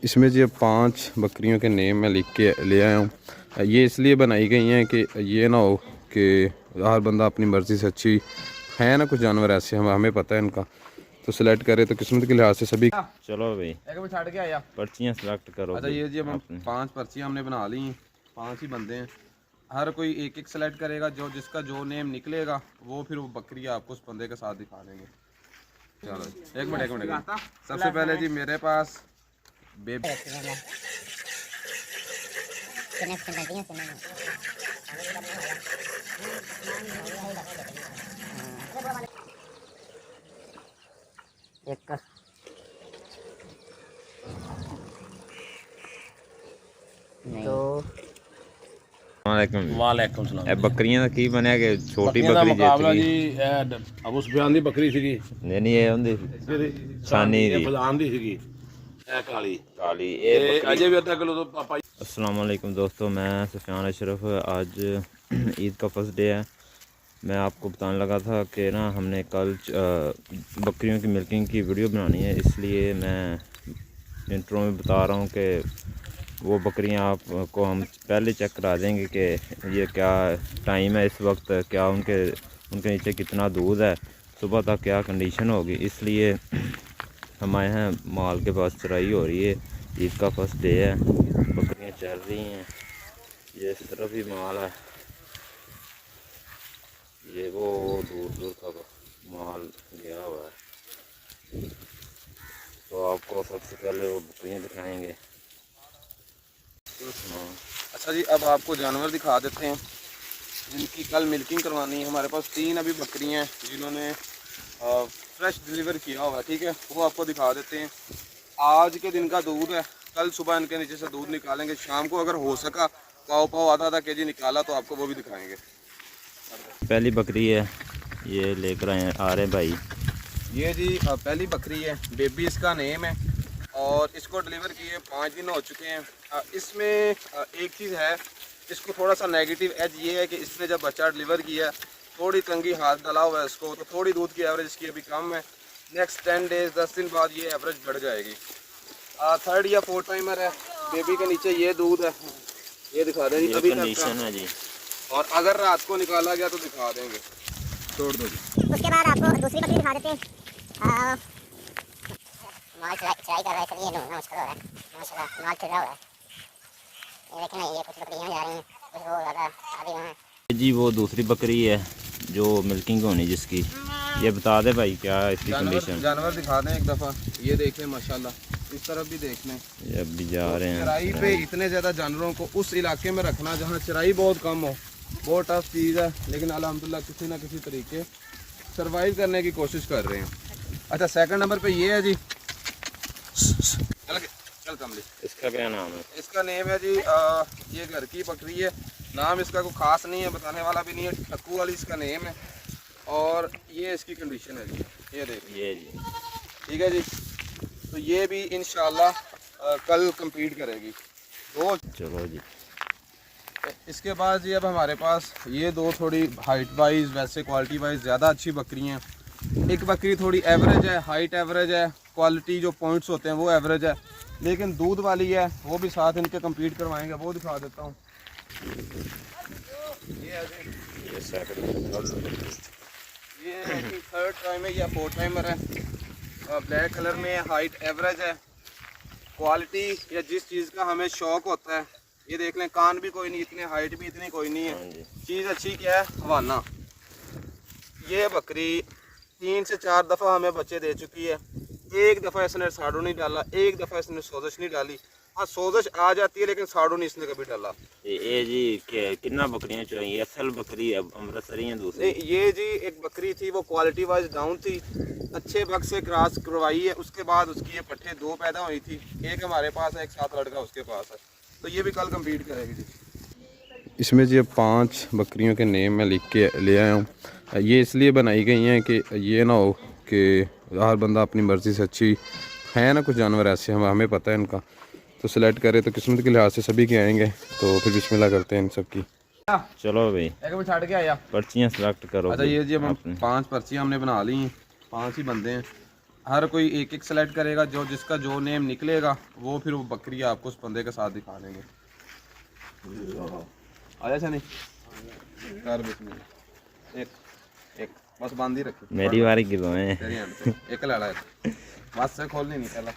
इसमें जी अब 5 बकरियों के नेम मैं लिख के ले आया हूँ। ये इसलिए बनाई गई हैं कि ये ना हो कि हर बंदा अपनी मर्ज़ी से अच्छी है ना, कुछ जानवर ऐसे हमें पता है इनका, तो सिलेक्ट करे तो किस्मत के लिहाज से सभी। चलो भाई छाड़ के आया पर्चियाँ सेलेक्ट करो। अच्छा ये जी अब हम 5 पर्चियाँ हमने बना ली हैं, 5 ही बंदे हैं, हर कोई एक एक सेलेक्ट करेगा, जो जिसका जो नेम निकलेगा वो फिर वो बकरी आपको उस बंदे के साथ दिखा देंगे। चलो एक मिनट सबसे पहले जी मेरे पास बेबी वालेकुम सलाम। ए बकरियां दा की बनया कि छोटी बकरी मुकाबला जी अबू सुफियान दी बकरी सीगी, नहीं नहीं ये हुंदी सानी दी फलान दी सीगी, ए काली काली ए बकरी। अजे भी अद्धा किलो तो पापा। अस्सलाम वालेकुम दोस्तों, मैं सुफियान अशरफ। आज ईद का फर्स्ट डे है। मैं आपको बताने लगा था कि ना हमने कल बकरियों की मिल्किंग की वीडियो बनानी है, इसलिए मैं इंट्रो में बता रहा हूँ कि वो बकरियां आपको हम पहले चेक करा देंगे कि ये क्या टाइम है इस वक्त, क्या उनके नीचे कितना दूध है, सुबह तक क्या कंडीशन होगी। इसलिए हम आए हैं माल के पास, चराई हो रही है, ईद का फर्स्ट डे है, बकरियां चल रही हैं। ये इस तरफ भी माल है, ये वो दूर दूर का माल गया हुआ है। तो आपको सबसे पहले वो बकरियां दिखाएंगे। अच्छा जी अब आपको जानवर दिखा देते हैं जिनकी कल मिल्किंग करवानी है। हमारे पास 3 अभी बकरियां हैं जिन्होंने फ्रेश डिलीवर किया हुआ है, ठीक है, वो आपको दिखा देते हैं। आज के दिन का दूध है, कल सुबह इनके नीचे से दूध निकालेंगे, शाम को अगर हो सका पाव आधा केजी निकाला तो आपको वो भी दिखाएंगे। पहली बकरी है, ये लेकर आ रहे हैं भाई। ये जी पहली बकरी है, बेबी इसका नेम है, और इसको डिलीवर किए 5 दिन हो चुके हैं। इसमें एक चीज़ है, इसको थोड़ा सा नेगेटिव एज ये है कि इसने जब बच्चा डिलीवर किया थोड़ी तंगी हाथ डाला हुआ है इसको, तो थोड़ी दूध की एवरेज इसकी अभी कम है। नेक्स्ट 10 डेज 10 दिन बाद ये एवरेज बढ़ जाएगी। 3rd या 4th टाइमर है, बेबी के नीचे ये दूध है, ये दिखा देंगे अभी कंडीशन है जी, और अगर रात को निकाला गया तो दिखा देंगे। छोड़ दो जी। उसके बाद आपको दूसरी बकरी दिखा देते हैं। माल चढ़ाई कर रहा है, चलिए नो नमस्कार हो रहा है, माशाल्लाह माल चढ़ रहा है। ये देखें ना, ये कुछ बकरियां जा रही हैं, कुछ वो ज़्यादा आगे वहाँ है जी। वो दूसरी बकरी है जो मिल्किंग होनी जिसकी, ये बता दे भाई क्या इसकी कंडीशन। जानवर दिखा दें एक दफ़ा, ये देख लें माशाल्लाह, इस तरफ भी देख लें। ये अब भी जा रहे हैं चराई पे इतने ज़्यादा जानवरों को उस इलाके में रखना जहाँ चराई बहुत कम हो, बहुत टफ चीज़ है, लेकिन अल्हम्दुलिल्लाह किसी ना किसी तरीके सर्वाइव करने की कोशिश कर रहे हैं। अच्छा 2nd नंबर पे ये है जी, चल कमली, इसका क्या नाम है? इसका नेम है जी ये घर की बकरी है, नाम इसका कोई ख़ास नहीं है, बताने वाला भी नहीं है, टक्कू वाली इसका नेम है। और ये इसकी कंडीशन है जी, ये देखिए, ये जी ठीक है जी। तो ये भी इंशाल्लाह कल compete करेगी। दो चलो जी। इसके बाद जी अब हमारे पास ये 2 थोड़ी हाइट वाइज वैसे क्वालिटी वाइज ज़्यादा अच्छी बकरियाँ हैं। एक बकरी थोड़ी एवरेज है, हाइट एवरेज है, क्वालिटी जो पॉइंट्स होते हैं वो एवरेज है, लेकिन दूध वाली है, वो भी साथ इनके compete करवाएंगे, वो दिखा देता हूँ। ये 3rd टाइम है या 4th टाइमर है, ब्लैक कलर में, हाइट एवरेज है, क्वालिटी या जिस चीज़ का हमें शौक होता है, ये देख लें, कान भी कोई नहीं, इतने हाइट भी इतनी कोई नहीं है, चीज़ अच्छी क्या है, हवाना। ये बकरी 3 से 4 दफ़ा हमें बच्चे दे चुकी है, एक दफ़ा इसने साड़ू नहीं डाला, एक दफ़ा इसने सोजिश नहीं डाली। हाँ सोजिश आ जाती है लेकिन साड़ू नहीं इसने कभी डाला। ये जी कितना बकरियां चाहिए? असल बकरी है अमृतसरी है दूसरी? ये जी एक बकरी थी, वो क्वालिटी वाइज डाउन थी, अच्छे बग से क्रॉस करवाई है, उसके बाद उसकी ये पट्ठे 2 पैदा हुई थी, एक हमारे पास है, एक साथ लड़का उसके पास है, तो ये भी कल compete करेगी जी। इसमें जी अब 5 बकरियों के नेम मैं लिख के ले आया हूँ। ये इसलिए बनाई गई हैं कि ये ना हो कि हर बंदा अपनी मर्ज़ी से अच्छी है ना, कुछ जानवर ऐसे हमें पता है इनका, तो सिलेक्ट करे तो किस्मत के लिहाज से सभी के आएंगे। तो फिर बिस्मिल्लाह करते हैं इन सब की। चलो भाई छाड़ के आया पर्चियाँ सेलेक्ट करो। अच्छा ये जी हम 5 पर्चियाँ हमने बना ली हैं, 5 ही बंदे हैं, हर कोई एक एक सेलेक्ट करेगा, जो जिसका जो नेम निकलेगा वो फिर वो बकरी आपको उस बंदे के साथ दिखा देंगे। आया अच्छा नहीं कर बिस्मिल्लाह। एक एक बस बांध ही रखी। मेरी बारी की तो है। तेरी हैंड पे एक लड़ा है, बस से खोलनी नहीं पहला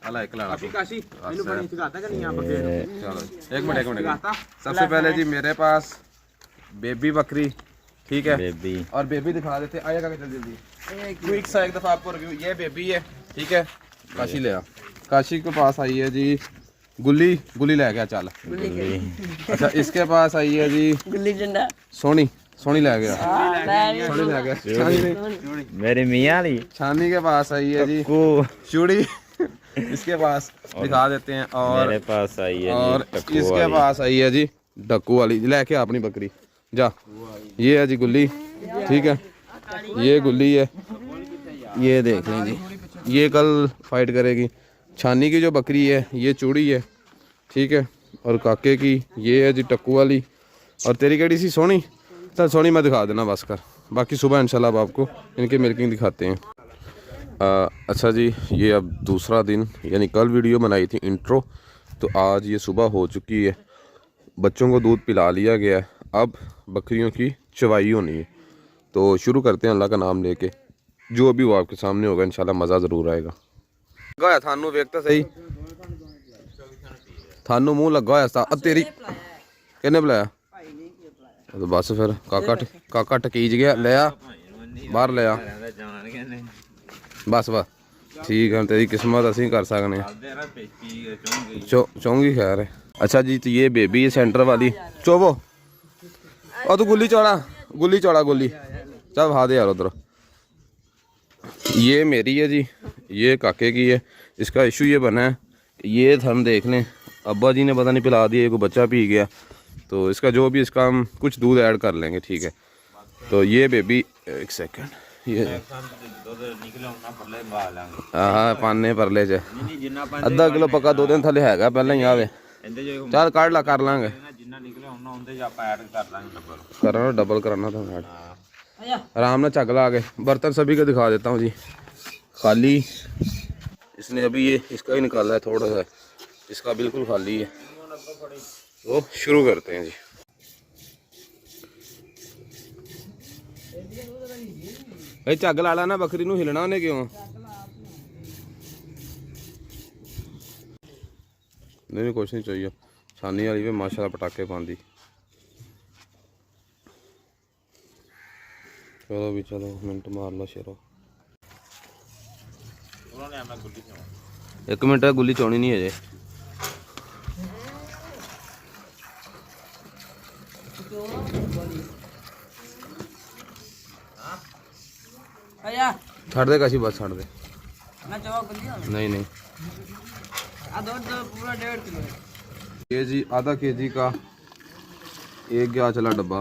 अला एक लड़ा काशी मैंने बड़ी सिखाता कि नहीं यहां पर। चलो एक मिनट सबसे पहले जी मेरे पास बेबी बकरी, ठीक है बेबी, और बेबी दिखा देते आएगा जल्दी जल्दी क्विक सा एक दफ़ा आपको रिव्यू। ये बेबी है, ठीक है। काशी ले आ, काशी के पास आई है जी गुल्ली, गुल्ली ले गया चल। अच्छा इसके पास आई है जी गुल्ली डंडा, सोनी, सोनी ले गया, सोनी ले गया। मेरी मियाँ वाली छानी के पास आई है जी चूड़ी इसके पास दिखा देते हैं। और मेरे पास आई है और जी टक्कू इसके वाली। पास आई है जी डक्कू वाली। लेके अपनी बकरी जा। ये है जी गुल्ली, ठीक है, ये गुल्ली है, ये देख लें जी, ये कल फाइट करेगी। छानी की जो बकरी है ये चूड़ी है, ठीक है, और काके की ये है जी टक्कू वाली। और तेरी केड़ी सी सोनी, चल सोनी मैं दिखा देना बस कर, बाकी सुबह इंशाल्लाह अब आपको इनके मिल्किंग दिखाते हैं। अच्छा जी, ये अब दूसरा दिन, यानी कल वीडियो बनाई थी इंट्रो, तो आज ये सुबह हो चुकी है। बच्चों को दूध पिला लिया गया है, अब बकरियों की चवाई होनी है। तो शुरू करते हैं अल्लाह का नाम लेके, जो भी वो आपके सामने होगा इंशाल्लाह मज़ा ज़रूर आएगा। लगा होया थानू वेख तो सही, थानू मुँह लगा होया सा। तेरी किन्ने बुलाया? तो बस फिर काका टकीज गया, ले आ बाहर ले आ, बस बस ठीक है, तेरी किस्मत असी कर सकने चौंगी खैर है। अच्छा जी, तो ये बेबी है सेंटर वाली चोवो, और तू गुल्ली चौड़ा, गुल्ली चौड़ा, गुल्ली चल भा दे यार उधर। ये मेरी है जी, ये काके की है। इसका इशू ये बना है, ये हम देख लें अब्बा जी ने पता नहीं पिला दिया, कोई बच्चा पी गया, तो इसका जो भी इसका हम कुछ दूध ऐड कर लेंगे, ठीक है। तो ये बेबी, एक सेकंड, ये हाँ पाने परले च अद्धा किलो पक्का 2 दिन थले हैगा पहले ही आवे, चल काट ला कर लांगे, करना डबल कराना था ऐड, आराम ना चगला आगे। बर्तन सभी को दिखा देता हूँ जी, खाली इसने अभी ये इसका ही निकाला है थोड़ा सा, इसका बिल्कुल खाली है। तो शुरू करते हैं जी। भाई झग ला ना बकरी नूं, हिलना उन्हें क्यों? नहीं कुछ नहीं चाहिए, छानी वाली भी माशाल्लाह पटाके पांदी। चलो भी चलो, मिनट मार लो शेरो। 1 मिनट गुल्ली चौनी नहीं है जे। छाड़ दे काशी, बस छाड़ दे। नहीं नहीं, पूरा 1.5 किलो ये जी आधा केजी का एक गया चला डब्बा।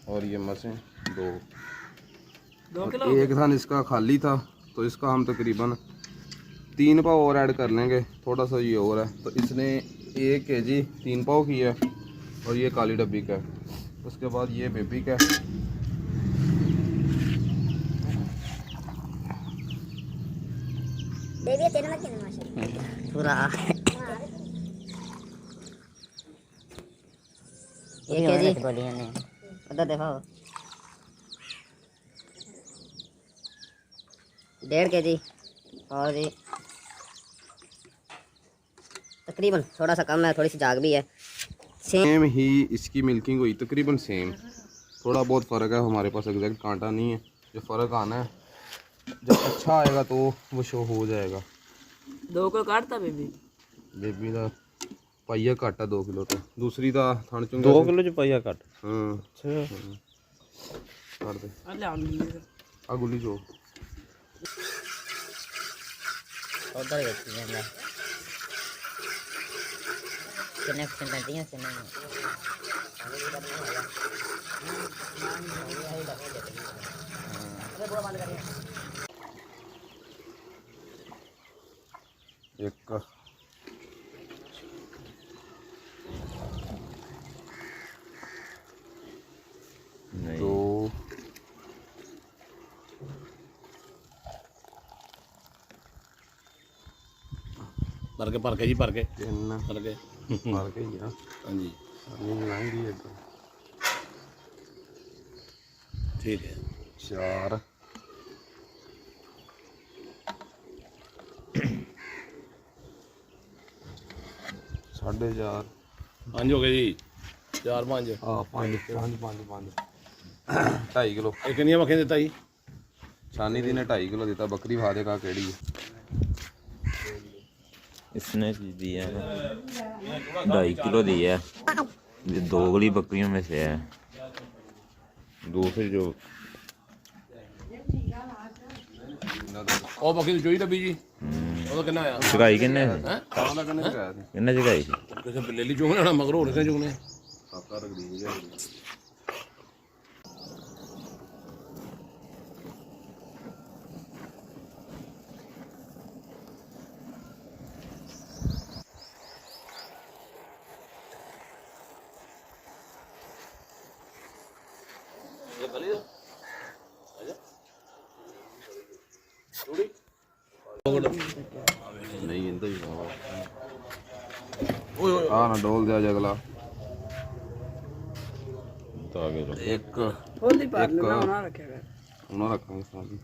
और ये मसें 2 किलो, एक थान इसका खाली था, तो इसका हम तकरीबन 3 पाव और ऐड कर लेंगे, थोड़ा सा ये और है। तो इसने 1 केजी 3 पाव की है, और ये काली डब्बी का है। उसके बाद ये बेबी का है। बेबी तेरे में क्या माशाल्लाह पूरा ये केजी बोली ने उधर देखो 1.5 केजी, और जी तकरीबन थोड़ा सा कम है, थोड़ी सी जाग भी है। सेम ही इसकी मिल्किंग हुई, तकरीबन सेम, थोड़ा बहुत फ़र्क है, हमारे पास एग्जैक्ट कांटा नहीं है। जो फ़र्क आना है जब अच्छा आएगा तो वो शो हो जाएगा। 2 किलो काटता बेबी, बेबी का पाइया घट है 2 किलो तो, दूसरी का थन चुंगा 2 किलो च पाइया घट। हाँ अच्छा कर दे आ गुल्ली जो उधर देखी है कितने पेंटिंग है कितने एक नहीं। 2 ਭਰ ਕੇ ਜੀ ਭਰ ਕੇ 3 ਭਰ ਕੇ ਮਾਰ ਕੇ ਹੀ ਆ ਹਾਂਜੀ ਨਹੀਂ ਲੰਘੀ ਇੱਕ ਠੀਕ ਹੈ 4 4.5 5 ਹੋ ਗਏ ਜੀ 4 5 ਆ 5 2.5 ਕਿਲੋ ਇਹ ਕਿੰਨੀਆਂ ਮੱਖੀਆਂ ਦਿੱਤਾ ਜੀ ਛਾਨੀ ਦੀ ਨੇ 2.5 ਕਿਲੋ ਦਿੱਤਾ ਬੱਕਰੀ ਖਾ ਦੇ ਕਾ ਕਿਹੜੀ ਹੈ इसने चीज दी है 2.5 किलो दी है, ये 2 गली बकरियों में से है। दूसरी जो ਉਹ ਬੱਕਰੀ ਚੋਈ ਡੱਬੀ ਜੀ ਉਹਦਾ ਕਿੰਨਾ ਆਇਆ चुकाई किन्ने ਹੈ ਕਾਲਾਂ ਦਾ ਕਿੰਨਾ ਚੁਕਾਇਆ ਸੀ किन्ने चुकाई थी? ਕਿਸੇ ਬਿੱਲੇ ਲਈ ਚੁਗਣੇ ਨਾ ਮਗਰ ਹੋਰ ਕਿਸੇ ਚੁਗਣੇ ਸਾਕਾ ਰਗੜੀ ਨਹੀਂ ਜਾਂਦੀ ਇਹ ਬਲੀ ਦਾ ਆਜਾ ਥੋੜੀ ਨਹੀਂ ਇੰਦਾ ਹੀ ਓਏ ਓਏ ਆ ਨਾ ਡੋਲ ਦਿਆ ਜਗਲਾ तो आगे लो। ਇੱਕ होली पार लेना होना रखेगा। ਉਹਨਾਂ ਰੱਖਾਂਗੇ ਸਾਰੀ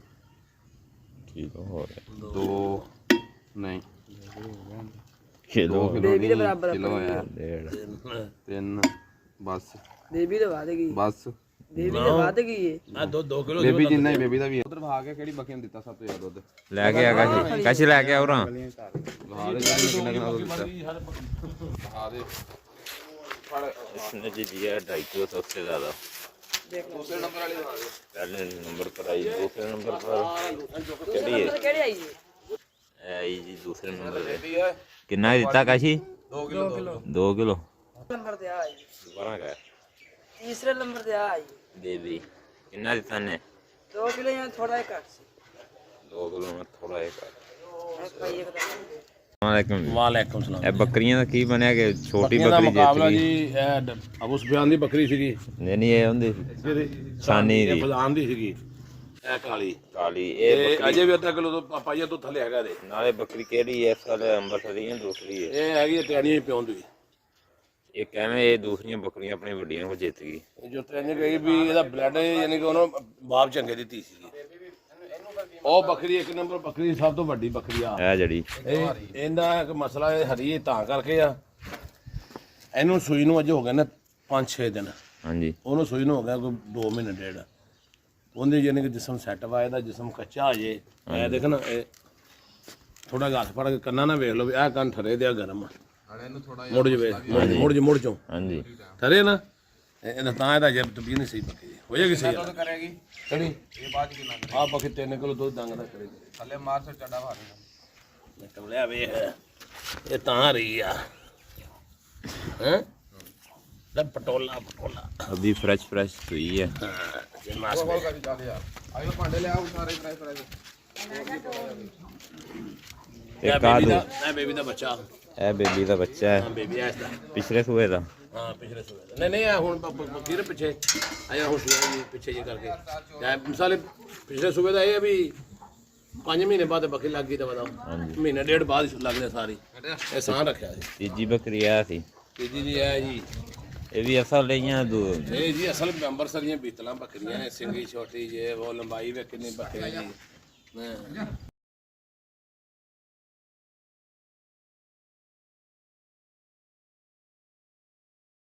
ठीक है हो गया 2 ਨਹੀਂ किलो 2 ਕਿਲੋ बेबी के बराबर ਕਿਲੋ ਹੈ 1.5 3 बस बेबी दबा देगी, बस बेबी दबा देगी ये। ਆ 2 ਕਿਲੋ ਬੇਬੀ ਜਿੰਨਾ ਹੀ ਬੇਬੀ ਦਾ ਵੀ ਉਧਰ ਵਹਾ ਕੇ ਕਿਹੜੀ ਬੱਕਰੀ ਨੂੰ ਦਿੱਤਾ ਸਭ ਤੋਂ ਜ਼ਿਆਦਾ ਦੁੱਧ लेके आ काशी काशी लेके आओ ना ਵਹਾ ਦੇ ਕਿੰਨਾ ਕਿੰਨਾ ਦੁੱਧ ਦਿੱਤਾ ਵਹਾ ਦੇ इसने जी दिया 2.5 किलो सबसे ज्यादा। ਦੂਸਰੇ ਨੰਬਰ ਵਾਲੀ ਵਹਾ ਦੇ पहले नंबर पर आई, दूसरे नंबर पर केड़ी है केड़ी आई ये? आई जी दूसरे नंबर पे ਬੇਬੀ ਹੈ कितना दिता काशी? 2 किलो 2 किलो नंबर दे आई, दोबारा का तीसरे नंबर दे आई। बेबी कितना दिता ने? 2 किलो यहाँ थोड़ा एक काट से 2 किलो में थोड़ा एक ਵਾਲੇਕੁਮ वालेकुम ਸਲਾਮ ਇਹ ਬੱਕਰੀਆਂ ਦਾ ਕੀ ਬਣਿਆ ਕਿ ਛੋਟੀ ਬੱਕਰੀਆਂ ਦਾ ਬੱਕਰੀ ਜਿੱਤ ਮੁਕਾਬਲਾ ਗਈ? ਜੀ ਇਹ ਅਬੂ ਸੁਫਿਆਨ ਦੀ ਬੱਕਰੀ ਸੀਗੀ ਨਹੀਂ ਨਹੀਂ ਇਹ ਹੁੰਦੀ ਸਾਨੀ ਇਹ ਦੀ ਫਜ਼ਾਨ ਦੀ ਸੀਗੀ ਇਹ ਕਾਲੀ ਕਾਲੀ ਇਹ ਇਹ ਬੱਕਰੀ ਅਜੇ ਵੀ ਅੱਧਾ ਕਿਲੋ ਤੋਂ ਪਾਈਆ ਤੋਂ ਥੱਲੇ ਹੈਗਾ ਦੇ ਨਾਲੇ ਬੱਕਰੀ ਕਿਹੜੀ ਹੈ? ਇਸ ਵਾਲੇ ਅੰਬਰਸਰੀ ਹੈ ਦੂਸਰੀ ਹੈ? ਇਹ ਹੈਗੀ ਟਿਆਣੀਆਂ ਪਿਉਂ ਦੀ ਇਹ ਕਹਿੰਦੇ ਇਹ ਦੂਸਰੀਆਂ ਬੱਕਰੀਆਂ ਆਪਣੀ ਵੱਡੀਆਂ ਨੂੰ ਜਿੱਤ ਗਈ। ਜੋ ਟ੍ਰੇਨਿੰਗ ਗਈ ਵੀ ਇਹਦਾ ਬਲੱਡ ਯਾਨੀ ਕਿ ਉਹਨੂੰ ਬਾਪ ਚੰਗੇ ਦਿੱਤੀ ਸੀਗੀ ਉਹ ਬੱਕਰੀ ਇੱਕ ਨੰਬਰ ਬੱਕਰੀ ਸਭ ਤੋਂ ਵੱਡੀ ਬੱਕਰੀ ਆ ਇਹ ਜਿਹੜੀ ਇਹਦਾ ਇੱਕ ਮਸਲਾ ਇਹ ਹਰੀ ਇਹ ਤਾਂ ਕਰਕੇ ਆ ਇਹਨੂੰ ਸੂਈ ਨੂੰ ਅੱਜ ਹੋ ਗਏ ਨੇ 5-6 ਦਿਨ ਹਾਂਜੀ ਉਹਨੂੰ ਸੂਈ ਨੂੰ ਹੋ ਗਿਆ ਕੋਈ 2 ਮਹੀਨੇ ਡੇਢ ਉਹਦੇ ਯਾਨੀ ਕਿ ਜਿਸਮ ਸੈੱਟ ਵਾ ਇਹਦਾ ਜਿਸਮ ਕੱਚਾ ਹੋ ਜੇ ਇਹ ਦੇਖ ਨਾ ਇਹ ਥੋੜਾ ਹੱਥ ਫੜ ਕੇ ਕੰਨਾਂ ਨਾਲ ਵੇਖ ਲਓ ਵੀ ਆਹ ਕੰਨ ਠਰੇ ਦੇ ਆ ਗਰਮ ਆ ਇਹਨੂੰ ਥੋੜਾ ਮੁੜ ਜਵੇ ਮੁੜ ਚੋਂ ਹਾਂਜੀ ਠਰੇ ਨਾ ਇਹਦਾ ਤਾਂ ਇਹਦਾ ਜਬ ਤਬੀ ਨਹੀਂ ਸਹੀ ਬੱਕਰੀ ਹੋ ਜਾਏਗੀ ਸਹੀ ਦੁੱਧ ਕਰੇਗੀ ਕਿਹੜੀ ਇਹ ਬਾਅਦ ਕਿੰਨਾ ਆ ਬੱਕਰੀ 3 ਕਿਲੋ ਦੁੱਧ ਦੰਗ ਦਾ ਕਰੇਗੀ ਥੱਲੇ ਮਾਰ ਸੇ ਚੱਡਾ ਭਾ ਦੇਣਾ ਮੈਂ ਕਮਲਿਆ ਵੇਖ ਇਹ ਤਾਂ ਰਹੀ ਆ ਹੈ ਲੈ ਪਟੋਲਾ अभी फ्रेश फ्रेश हुई है। ਜੇ ਮਾਸ ਕੋਲ ਕਰੀ ਚੱਲ ਯਾਰ ਆਇਓ ਭਾਂਡੇ ਲਿਆਓ ਸਾਰੇ ਫਰਾਈ ਫਰਾਈ एक का दो ਇਹ ਬੇਬੀ ਦਾ ਬੱਚਾ ए बेबी का बच्चा है ਬੇਬੀ ਐਸ ਦਾ पिछले सुबह का। ਹਾਂ ਪਿਛਲੇ ਸੂਏ ਨਹੀਂ ਆ ਹੁਣ ਫਿਰ ਪਿੱਛੇ ਆਇਆ ਹੁਣ ਸੂਆ ਜੀ ਪਿੱਛੇ ਜੇ ਕਰਕੇ ਜਾਂ ਮਿਸਾਲੇ ਪਿਛਲੇ ਸੂਏ ਦਾ ਇਹ ਹੈ ਵੀ 5 ਮਹੀਨੇ ਬਾਅਦ ਬੱਕਰੀ ਲੱਗ ਗਈ ਤਾਂ ਬਤਾਓ ਮਹੀਨਾ ਡੇਢ ਬਾਅਦ ਲੱਗਦੇ ਸਾਰੀ ਇਹ ਸਾਂ ਰੱਖਿਆ ਸੀ तीजी बकरी आया थी ਤੀਜੀ ਜੀ ਇਹ ਜੀ ये भी असल लिया दो ਇਹ ਜੀ ਅਸਲ ਅੰਬਰਸਰ ਦੀਆਂ ਬੀਤਲਾਂ ਬੱਕਰੀਆਂ ਨੇ ਸਿੰਗੀ ਛੋਟੀ ਜੇ ਉਹ ਲੰਬਾਈ ਵੇ ਕਿੰਨੀ ਬੱਕਰੀ ਜੀ